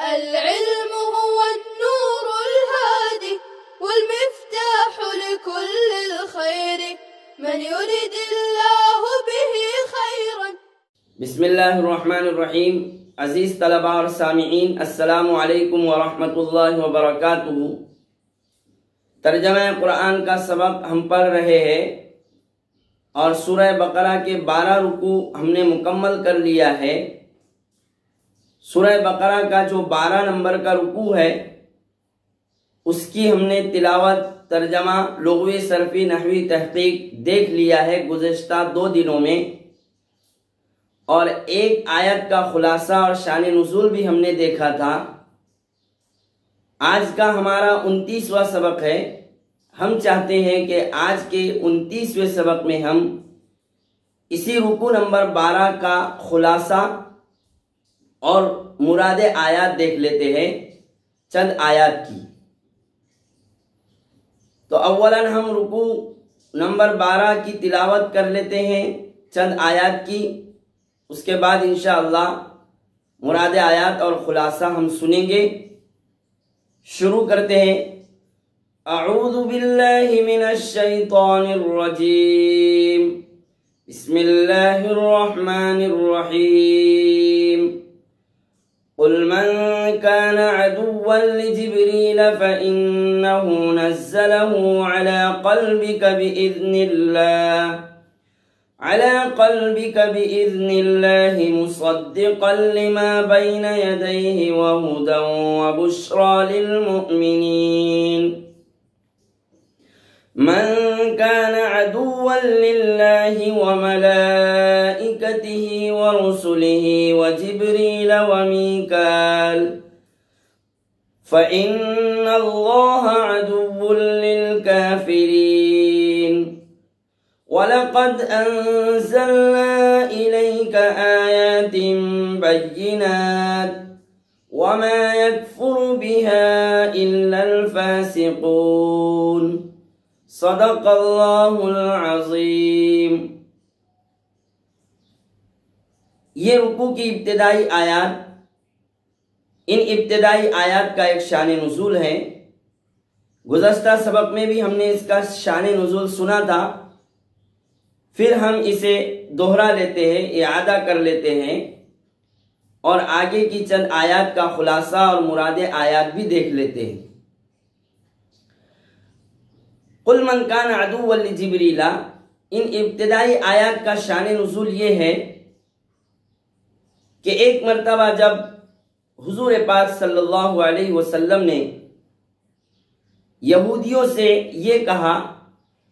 العلم هو النور الهادي والمفتاح لكل الخير من يريد الله به خيرا. بسم اللہ الرحمن الرحیم. عزیز طلباء اور سامعین، السلام علیکم ورحمۃ اللہ وبرکاتہ. ترجمہ قرآن کا سبق ہم پڑھ رہے ہیں اور سورہ بقرہ کے 12 رکوع ہم نے مکمل کر لیا ہے. سورہ بقرہ کا جو 12 نمبر کا رکوع ہے اس کی ہم نے تلاوت، ترجمہ، لغوی، صرفی، نحوی تحقیق دیکھ لیا ہے گزشتہ 2 دنوں میں، اور ایک آیت کا خلاصہ اور شان نزول بھی ہم نے دیکھا تھا. آج کا ہمارا 29واں سبق ہے. ہم چاہتے ہیں کہ آج کے 29ویں سبق میں ہم اسی رکوع نمبر 12 کا خلاصہ اور مراد آیات دیکھ لیتے ہیں، چند آیات کی. تو اولاً ہم رکوع نمبر 12 کی تلاوت کر لیتے ہیں چند آیات کی، اس کے بعد انشاءاللہ مراد آیات اور خلاصہ ہم سنیں گے. شروع کرتے ہیں. اعوذ باللہ من الشیطان الرجیم، بسم اللہ الرحمن الرحیم. قل من كان عدوا لجبريل فإنه نزله على قلبك بإذن الله مصدقا لما بين يديه وهدى وبشرى للمؤمنين. من كان عدوا لله وملائكته ورسله وجبريل وميكال فإن الله عدو للكافرين. وَلَقَدْ أَنزَلْنَا إِلَيْكَ آيَاتٍ بَيِّنَاتٍ وَمَا يَكْفُرُ بِهَا إِلَّا الْفَاسِقُونَ. صدق اللہ العظیم. یہ رکوع کی ابتدائی آیات، ان ابتدائی آیات کا ایک شان نزول ہے. گزشتہ سبق میں بھی ہم نے اس کا شان نزول سنا تھا، پھر ہم اسے دوہرا لیتے ہیں، اعادہ کر لیتے ہیں اور آگے کی چند آیات کا خلاصہ اور مراد آیات بھی دیکھ لیتے ہیں. قل من کان عدوا لجبریل، ان ابتدائی آیات کا شان نزول یہ ہے کہ ایک مرتبہ جب حضور پاک صلی اللہ علیہ وسلم نے یہودیوں سے یہ کہا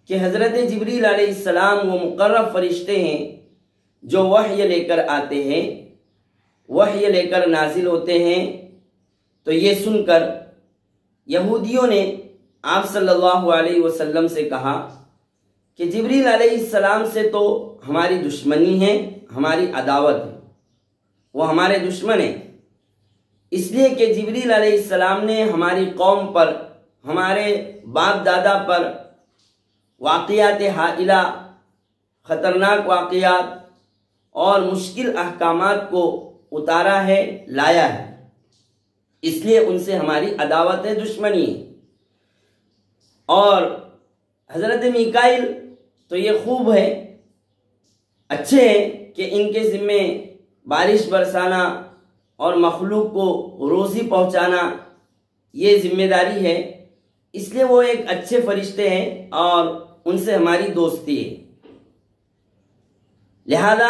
کہ حضرت جبریل علیہ السلام وہ مقرب فرشتے ہیں جو وحی لے کر آتے ہیں، وحی لے کر نازل ہوتے ہیں، تو یہ سن کر یہودیوں نے آپ صلی اللہ علیہ وسلم سے کہا کہ جبریل علیہ السلام سے تو ہماری دشمنی ہے، ہماری عداوت ہے، وہ ہمارے دشمن ہیں، اس لیے کہ جبریل علیہ السلام نے ہماری قوم پر، ہمارے باپ دادا پر واقعات ہائلہ، خطرناک واقعات اور مشکل احکامات کو اتارا ہے، لایا ہے، اس لیے ان سے ہماری عداوت ہے، دشمنی ہے. اور حضرت میکائیل تو یہ خوب ہے، اچھے ہیں کہ ان کے ذمے بارش برسانا اور مخلوق کو روزی پہنچانا یہ ذمہ داری ہے، اس لیے وہ ایک اچھے فرشتے ہیں اور ان سے ہماری دوستی ہے. لہذا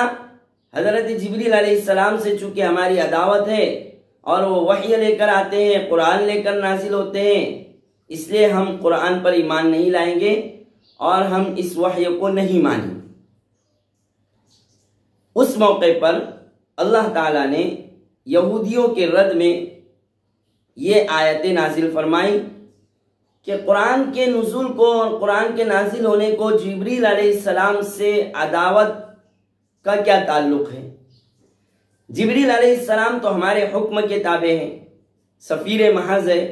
حضرت جبریل علیہ السلام سے چونکہ ہماری عداوت ہے اور وہ وحی لے کر آتے ہیں، قرآن لے کر نازل ہوتے ہیں، اس لیے ہم قرآن پر ایمان نہیں لائیں گے اور ہم اس وحی کو نہیں مانیں گے. اس موقع پر اللہ تعالیٰ نے یہودیوں کے رد میں یہ آیت نازل فرمائی کہ قرآن کے نزول کو اور قرآن کے نازل ہونے کو جبریل علیہ السلام سے عداوت کا کیا تعلق ہے؟ جبریل علیہ السلام تو ہمارے حکم کے تابع ہیں، سفیر محض ہے،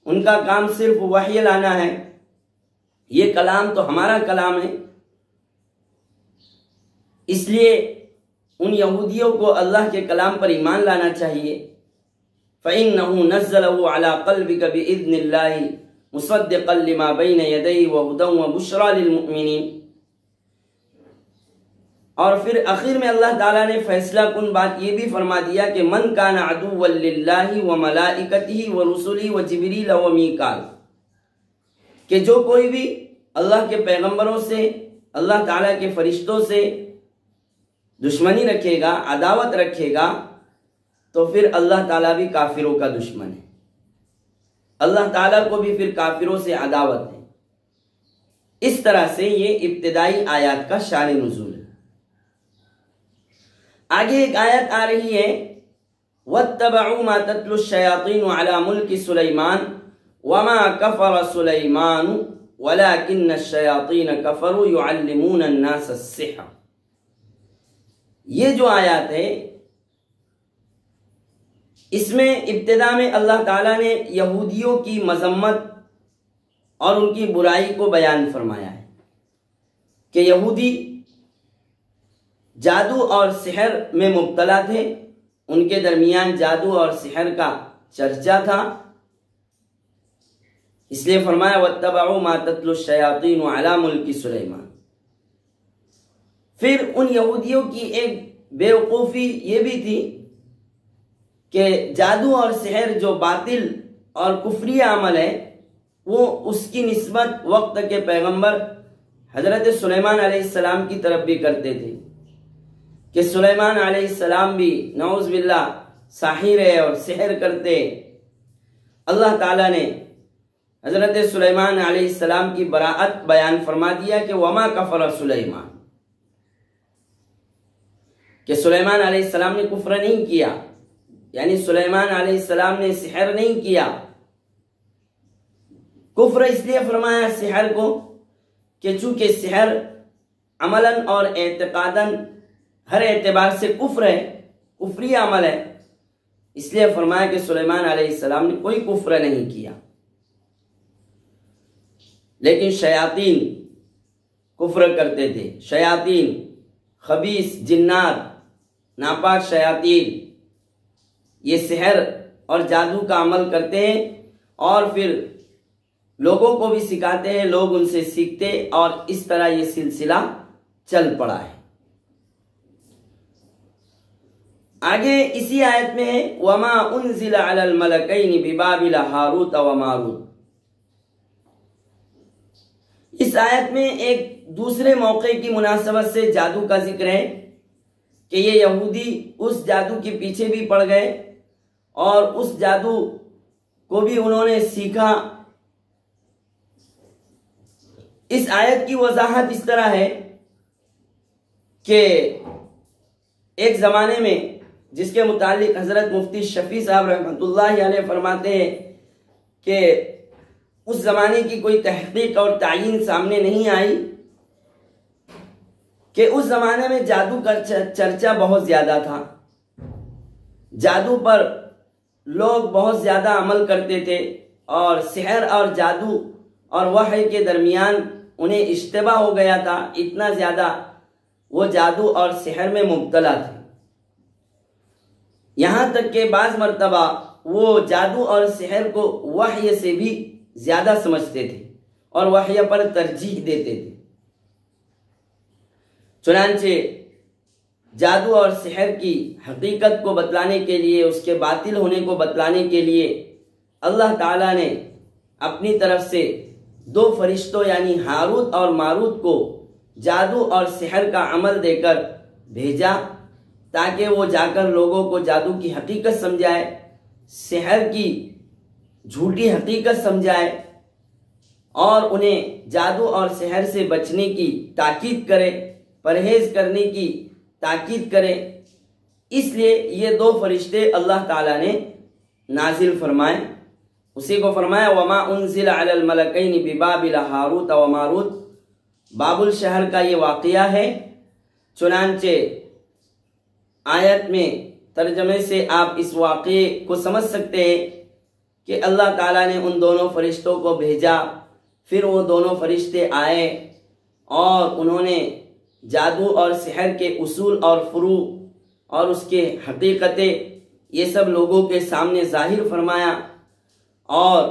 ان کا کام صرف وحی لانا ہے، یہ کلام تو ہمارا کلام ہے. اس لیے ان یہودیوں کو اللہ کے کلام پر ایمان لانا چاہیے. فإنه نزله على قلبك بإذن الله مصدقا لما بين يديه وهدى وبشرى للمؤمنين۔ اور پھر آخر میں اللہ تعالیٰ نے فیصلہ کن بات یہ بھی فرما دیا کہ من کان عدوا للہ وملائکتہ ورسلہ وجبریل ومیکال، کہ جو کوئی بھی اللہ کے پیغمبروں سے، اللہ تعالیٰ کے فرشتوں سے دشمنی رکھے گا، عداوت رکھے گا، تو پھر اللہ تعالیٰ بھی کافروں کا دشمن ہے، اللہ تعالیٰ کو بھی پھر کافروں سے عداوت ہے۔ اس طرح سے یہ ابتدائی آیات کا شان نزول ہے۔ آگے ایک آیت آ رہی ہے وَاتَّبَعُوا مَا تَتْلُو الشَّيَاطِينُ عَلَى مُلْكِ سُلَيْمَانَ وَمَا كَفَرَ سُلَيْمَانُ وَلَكِنَّ الشَّيَاطِينَ كَفَرُوا يُعَلِّمُونَ النَّاسَ السِّحْرَ۔ یہ جو آیات ہے اس میں ابتدا میں اللہ تعالیٰ نے یہودیوں کی مذمت اور ان کی برائی کو بیان فرمایا ہے کہ یہودی جادو اور سحر میں مبتلا تھے، ان کے درمیان جادو اور سحر کا چرچا تھا، اس لیے فرمایا وَاتَّبَعُوا مَا تَتْلُو الشَّيَاطِينُ عَلَى مُلْكِ سُلَيْمَانَ۔ پھر ان یہودیوں کی ایک بیوقوفی یہ بھی تھی کہ جادو اور سحر جو باطل اور کفری عمل ہے وہ اس کی نسبت وقت کے پیغمبر حضرت سلیمان علیہ السلام کی طرف بھی کرتے تھے کہ سلیمان علیہ السلام بھی نعوذ باللہ ساحر ہے اور سحر کرتے۔ اللہ تعالیٰ نے حضرت سلیمان علیہ السلام کی براءت بیان فرما دیا کہ وما کفر سلیمان، کہ سلیمان علیہ السلام نے کفر نہیں کیا، یعنی سلیمان علیہ السلام نے سحر نہیں کیا۔ کفر اس لیے فرمایا سحر کو کہ چونکہ سحر عملاً اور اعتقاداً ہر اعتبار سے کفر ہے، کفری عمل ہے، اس لیے فرمایا کہ سلیمان علیہ السلام نے کوئی کفر نہیں کیا، لیکن شیاطین کفر کرتے تھے۔ شیاطین، خبیث جنات، ناپاک شیاطین یہ سحر اور جادو کا عمل کرتے ہیں اور پھر لوگوں کو بھی سکھاتے ہیں، لوگ ان سے سیکھتے، اور اس طرح یہ سلسلہ چل پڑا ہے۔ آگے اسی آیت میں ہے وَمَا أُنزِلَ عَلَى الْمَلَكَيْنِ بِبَابِلَ هَارُوتَ وَمَارُوتَ۔ اس آیت میں ایک دوسرے موقع کی مناسبت سے جادو کا ذکر ہے کہ یہ یہودی اس جادو کے پیچھے بھی پڑ گئے اور اس جادو کو بھی انہوں نے سیکھا۔ اس آیت کی وضاحت اس طرح ہے کہ ایک زمانے میں جس کے متعلق حضرت مفتی شفیع صاحب رحمۃ اللہ علیہ فرماتے ہیں کہ اس زمانے کی کوئی تحقیق اور تعیین سامنے نہیں آئی کہ اس زمانے میں جادو کا چرچا بہت زیادہ تھا، جادو پر لوگ بہت زیادہ عمل کرتے تھے، اور سحر اور جادو اور وحی کے درمیان انہیں اشتباہ ہو گیا تھا، اتنا زیادہ وہ جادو اور سحر میں مبتلا تھے، یہاں تک کہ بعض مرتبہ وہ جادو اور سحر کو وحی سے بھی زیادہ سمجھتے تھے اور وحی پر ترجیح دیتے تھے۔ چنانچہ جادو اور سحر کی حقیقت کو بتلانے کے لیے، اس کے باطل ہونے کو بتلانے کے لیے اللہ تعالیٰ نے اپنی طرف سے دو فرشتوں یعنی ہاروت اور ماروت کو جادو اور سحر کا عمل دے کر بھیجا تاکہ وہ جا کر لوگوں کو جادو کی حقیقت سمجھائے، سحر کی جھوٹی حقیقت سمجھائے اور انہیں جادو اور سحر سے بچنے کی تاکید کرے، پرہیز کرنے کی تاکید کرے۔ اس لیے یہ دو فرشتے اللہ تعالیٰ نے نازل فرمائے، اسی کو فرمایا وَمَا أُنزِلَ عَلَى الْمَلَكَيْنِ بِبَابِلَ هَارُوتَ وَمَارُوتَ۔ بابل شہر کا یہ واقعہ ہے۔ چنانچہ آیت میں ترجمے سے آپ اس واقعے کو سمجھ سکتے ہیں کہ اللہ تعالیٰ نے ان دونوں فرشتوں کو بھیجا، پھر وہ دونوں فرشتے آئے اور انہوں نے جادو اور سحر کے اصول اور فروع اور اس کے حقیقتیں یہ سب لوگوں کے سامنے ظاہر فرمایا اور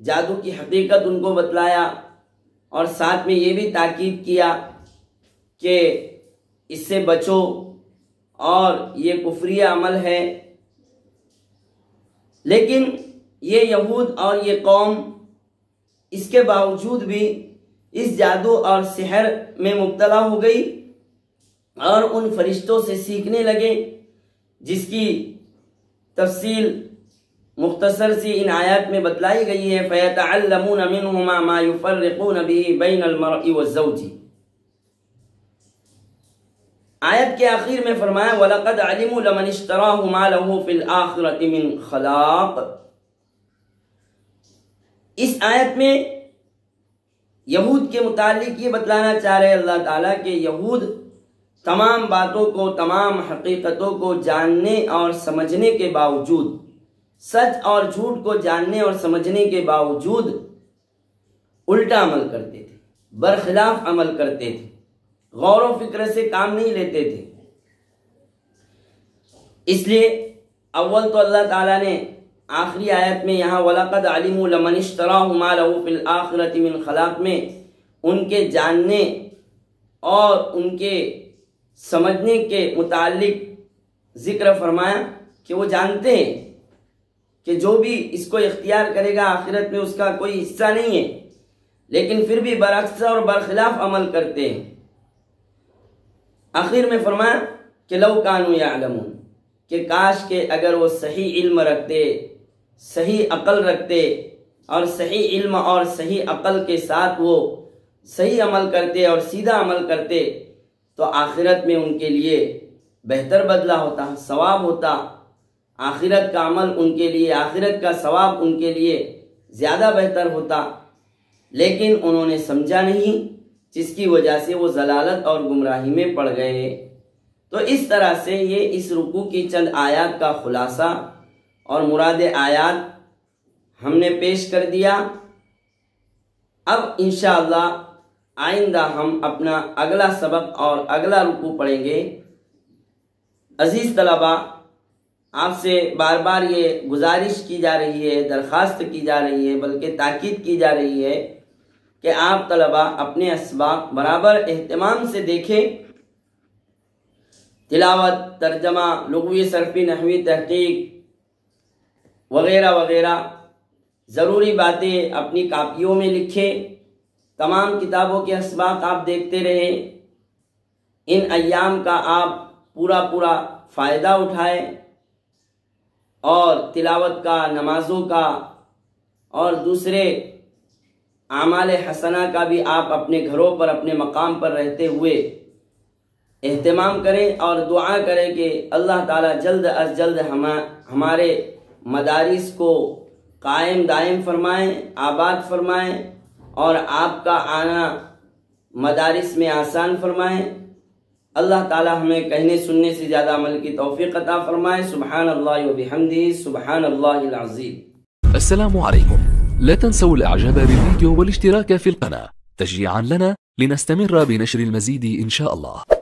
جادو کی حقیقت ان کو بتلایا، اور ساتھ میں یہ بھی تاکید کیا کہ اس سے بچو اور یہ کفری عمل ہے۔ لیکن یہ یہود اور یہ قوم اس کے باوجود بھی اس جادو اور سحر میں مبتلا ہو گئی اور ان فرشتوں سے سیکھنے لگے، جس کی تفصیل مختصر سی ان آیات میں بتلائی گئی ہے۔ فَيَتَعَلَّمُونَ مِنْهُمَا مَا يُفَرِّقُونَ بِهِ بَيْنَ الْمَرْءِ وَالزَّوْجِ۔ آیت کے آخر میں فرمایا وَلَقَدْ عَلِمُوا لَمَنِ اشْتَرَاهُ مَا لَهُ فِي الْآخِرَةِ مِنْ خَلَاقٍ۔ اس آیت میں یہود کے متعلق یہ بتلانا چاہ رہے اللہ تعالیٰ کہ یہود تمام باتوں کو، تمام حقیقتوں کو جاننے اور سمجھنے کے باوجود، سچ اور جھوٹ کو جاننے اور سمجھنے کے باوجود الٹا عمل کرتے تھے، برخلاف عمل کرتے تھے، غور و فکر سے کام نہیں لیتے تھے۔ اس لیے اول تو اللہ تعالیٰ نے آخری آیت میں یہاں وَلَقَدْ عَلِمُوا لَمَنِ اشْتَرَاهُ مَا لَهُ فِي الْآخِرَةِ مِنْ خَلَاقٍ میں ان کے جاننے اور ان کے سمجھنے کے متعلق ذکر فرمایا کہ وہ جانتے ہیں کہ جو بھی اس کو اختیار کرے گا آخرت میں اس کا کوئی حصہ نہیں ہے، لیکن پھر بھی برعکس اور برخلاف عمل کرتے ہیں۔ آخر میں فرمایا کہ لو کانوا یعلمون، کہ کاش کہ اگر وہ صحیح علم رکھتے، صحیح عقل رکھتے، اور صحیح علم اور صحیح عقل کے ساتھ وہ صحیح عمل کرتے اور سیدھا عمل کرتے تو آخرت میں ان کے لیے بہتر بدلہ ہوتا، ثواب ہوتا، آخرت کا عمل ان کے لیے، آخرت کا ثواب ان کے لیے زیادہ بہتر ہوتا، لیکن انہوں نے سمجھا نہیں، جس کی وجہ سے وہ ضلالت اور گمراہی میں پڑ گئے۔ تو اس طرح سے یہ اس رکوع کی چند آیات کا خلاصہ اور مراد آیات ہم نے پیش کر دیا۔ اب انشاءاللہ آئندہ ہم اپنا اگلا سبق اور اگلا رکوع پڑھیں گے۔ عزیز طلباء، آپ سے بار بار یہ گزارش کی جا رہی ہے، درخواست کی جا رہی ہے، بلکہ تاکید کی جا رہی ہے کہ آپ طلباء اپنے اسباق برابر اہتمام سے دیکھیں، تلاوت، ترجمہ، لغوی صرفی، نحوی تحقیق وغیرہ وغیرہ ضروری باتیں اپنی کاپیوں میں لکھیں، تمام کتابوں کے اسباق آپ دیکھتے رہیں، ان ایام کا آپ پورا فائدہ اٹھائیں، اور تلاوت کا، نمازوں کا اور دوسرے اعمال حسنہ کا بھی آپ اپنے گھروں پر، اپنے مقام پر رہتے ہوئے اہتمام کریں، اور دعا کریں کہ اللہ تعالیٰ جلد از جلد ہمارے مدارس کو قائم دائم فرمائیں، آباد فرمائیں، اور آپ کا آنا مدارس میں آسان فرمائیں۔ اللہ تعالیٰ ہمیں کہنے سننے سے زیادہ عمل کی توفیق عطا فرمائے۔ سبحان اللہ و بحمدہ، سبحان اللہ العظیم۔ السلام عليكم، لا تنسوا الاعجاب بالفيديو والاشتراك في القناة تشجيعا لنا لنستمر بنشر المزيد إن شاء الله.